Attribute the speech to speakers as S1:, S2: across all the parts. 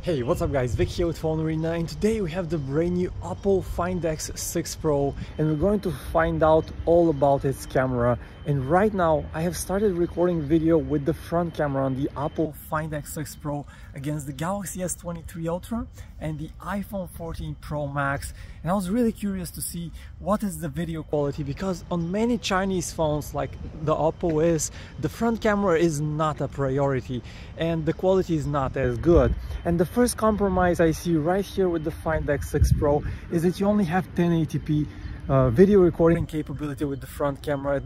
S1: Hey, what's up guys, Vic here with PhoneArena, and today we have the brand new Oppo Find X6 Pro and we're going to find out all about its camera. And right now I have started recording video with the front camera on the Oppo Find X6 Pro against the Galaxy S23 Ultra and the iPhone 14 Pro Max, and I was really curious to see what is the video quality, because on many Chinese phones like the Oppo is, the front camera is not a priority and the quality is not as good. And the first compromise I see right here with the Find X6 Pro is that you only have 1080p video recording capability with the front camera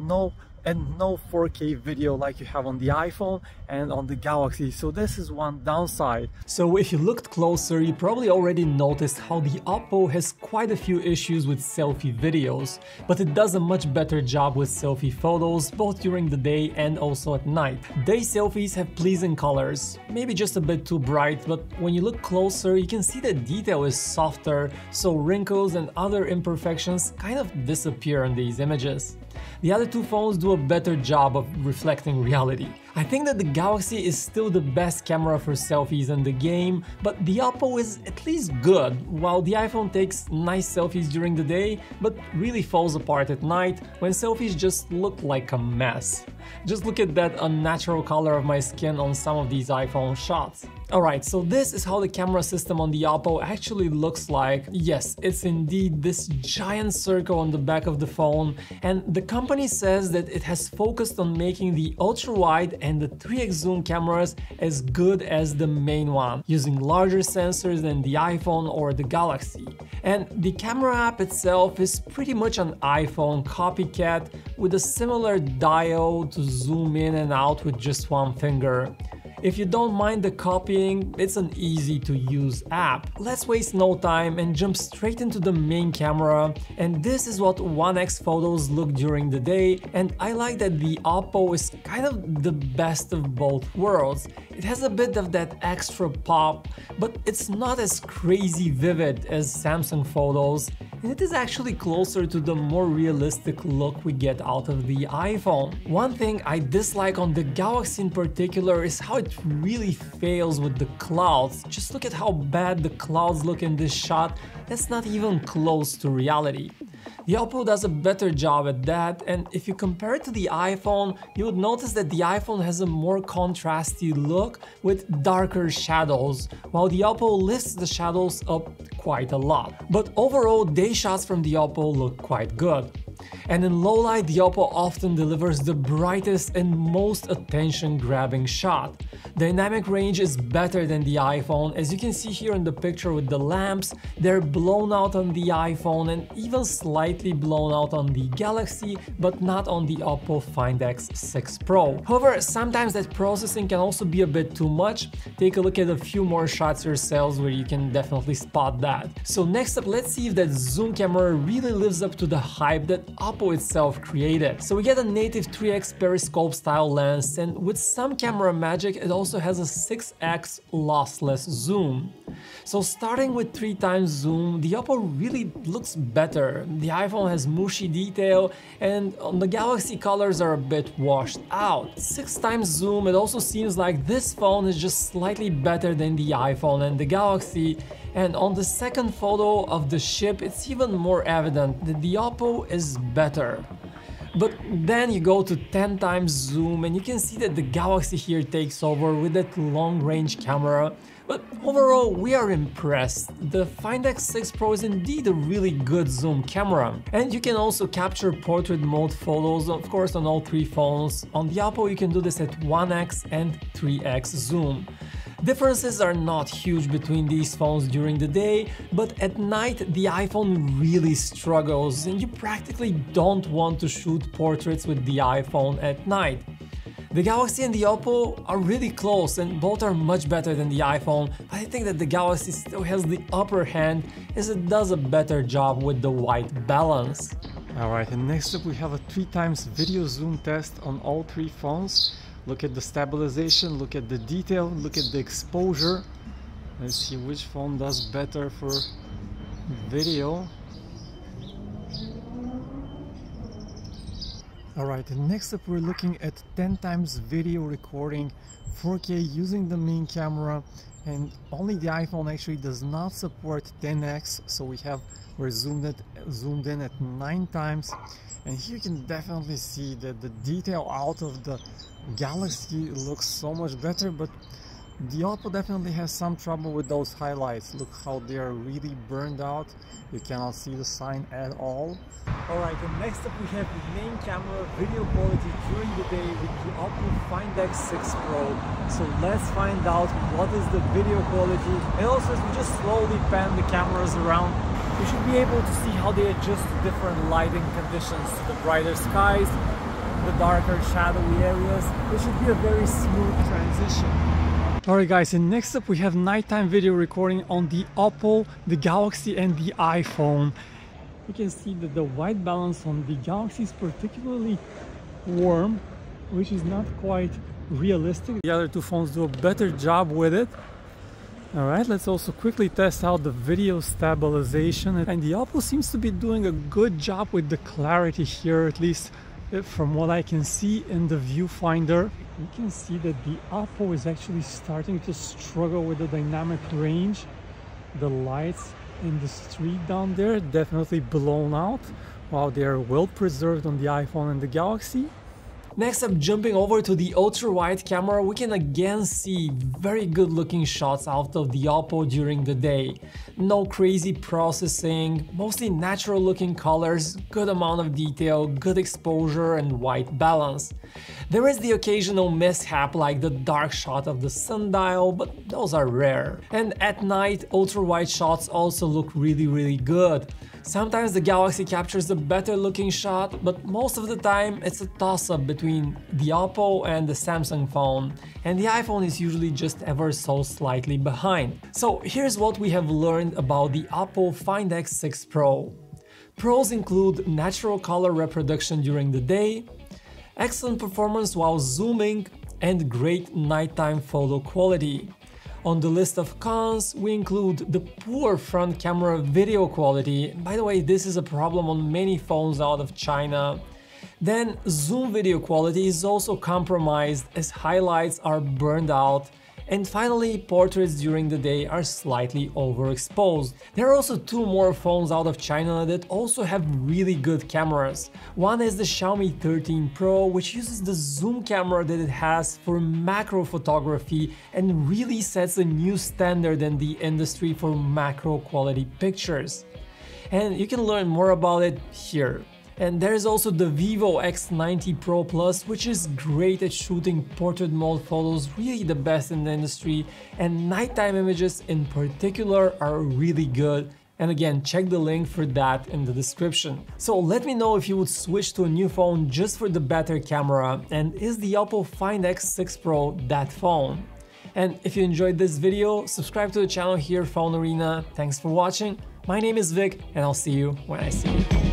S1: and no 4K video like you have on the iPhone and on the Galaxy, so this is one downside. So if you looked closer, you probably already noticed how the Oppo has quite a few issues with selfie videos, but it does a much better job with selfie photos both during the day and also at night. Day selfies have pleasing colors, maybe just a bit too bright, but when you look closer you can see that detail is softer, so wrinkles and other imperfections kind of disappear in these images. The other two phones do a better job of reflecting reality. I think that the Galaxy is still the best camera for selfies in the game, but the Oppo is at least good, while the iPhone takes nice selfies during the day, but really falls apart at night when selfies just look like a mess. Just look at that unnatural color of my skin on some of these iPhone shots. Alright, so this is how the camera system on the Oppo actually looks like. Yes, it's indeed this giant circle on the back of the phone, and the company says that it has focused on making the ultra-wide and the 3x zoom cameras as good as the main one, using larger sensors than the iPhone or the Galaxy. And the camera app itself is pretty much an iPhone copycat with a similar dial to zoom in and out with just one finger. If you don't mind the copying, it's an easy to use app. Let's waste no time and jump straight into the main camera, and this is what 1x photos look during the day, and I like that the Oppo is kind of the best of both worlds. It has a bit of that extra pop, but it's not as crazy vivid as Samsung photos, and it is actually closer to the more realistic look we get out of the iPhone. One thing I dislike on the Galaxy in particular is how it really fails with the clouds. Just look at how bad the clouds look in this shot. That's not even close to reality. The Oppo does a better job at that, and if you compare it to the iPhone, you would notice that the iPhone has a more contrasty look with darker shadows, while the Oppo lifts the shadows up quite a lot. But overall, day shots from the Oppo look quite good. And in low light, the Oppo often delivers the brightest and most attention-grabbing shot. Dynamic range is better than the iPhone, as you can see here in the picture with the lamps. They're blown out on the iPhone and even slightly blown out on the Galaxy, but not on the Oppo Find X6 Pro. However, sometimes that processing can also be a bit too much. Take a look at a few more shots yourselves where you can definitely spot that. So next up, let's see if that zoom camera really lives up to the hype that Oppo itself created. So we get a native 3x periscope style lens, and with some camera magic it also has a 6x lossless zoom. So starting with 3x zoom, the Oppo really looks better. The iPhone has mushy detail, and on the Galaxy colors are a bit washed out. 6x zoom, it also seems like this phone is just slightly better than the iPhone and the Galaxy, and on the second photo of the ship it's even more evident that the Oppo is better. But then you go to 10x zoom and you can see that the Galaxy here takes over with that long-range camera. But overall, we are impressed. The Find X6 Pro is indeed a really good zoom camera. And you can also capture portrait mode photos, of course, on all three phones. On the Oppo you can do this at 1x and 3x zoom. Differences are not huge between these phones during the day, but at night the iPhone really struggles and you practically don't want to shoot portraits with the iPhone at night. The Galaxy and the Oppo are really close and both are much better than the iPhone, but I think that the Galaxy still has the upper hand as it does a better job with the white balance. Alright, and next up we have a 3x video zoom test on all three phones. Look at the stabilization, look at the detail, look at the exposure. Let's see which phone does better for video. Alright, and next up we're looking at 10x video recording 4K using the main camera, and only the iPhone actually does not support 10x, so we're zoomed in at 9 times, and here you can definitely see that the detail out of the Galaxy looks so much better, but the Oppo definitely has some trouble with those highlights. Look how they are really burned out. You cannot see the sign at all. Alright, and next up we have the main camera video quality during the day with the Oppo Find X6 Pro. So let's find out what is the video quality, and also as we just slowly pan the cameras around, we should be able to see how they adjust to different lighting conditions, the brighter skies, the darker shadowy areas. It should be a very smooth transition. Alright guys, and next up we have nighttime video recording on the Oppo, the Galaxy and the iPhone. You can see that the white balance on the Galaxy is particularly warm, which is not quite realistic. The other two phones do a better job with it. Alright, let's also quickly test out the video stabilization, and the Oppo seems to be doing a good job with the clarity here, at least from what I can see in the viewfinder. You can see that the Oppo is actually starting to struggle with the dynamic range. The lights in the street down there definitely blown out, while they are well preserved on the iPhone and the Galaxy. Next up, jumping over to the ultra-wide camera, we can again see very good looking shots out of the Oppo during the day. No crazy processing, mostly natural looking colors, good amount of detail, good exposure and white balance. There is the occasional mishap like the dark shot of the sundial, but those are rare. And at night, ultra-wide shots also look really good. Sometimes the Galaxy captures a better looking shot, but most of the time it's a toss-up between the Oppo and the Samsung phone, and the iPhone is usually just ever so slightly behind. So here's what we have learned about the Oppo Find X6 Pro. Pros include natural color reproduction during the day, excellent performance while zooming, and great nighttime photo quality. On the list of cons, we include the poor front camera video quality. By the way, this is a problem on many phones out of China. Then zoom video quality is also compromised as highlights are burned out. And finally, portraits during the day are slightly overexposed. There are also two more phones out of China that also have really good cameras. One is the Xiaomi 13 Pro, which uses the zoom camera that it has for macro photography and really sets a new standard in the industry for macro quality pictures. And you can learn more about it here. And there's also the Vivo X90 Pro Plus, which is great at shooting portrait mode photos, really the best in the industry, and nighttime images in particular are really good. And again, check the link for that in the description. So let me know if you would switch to a new phone just for the better camera, and is the Oppo Find X6 Pro that phone? And if you enjoyed this video, subscribe to the channel here, PhoneArena. Thanks for watching. My name is Vic, and I'll see you when I see you.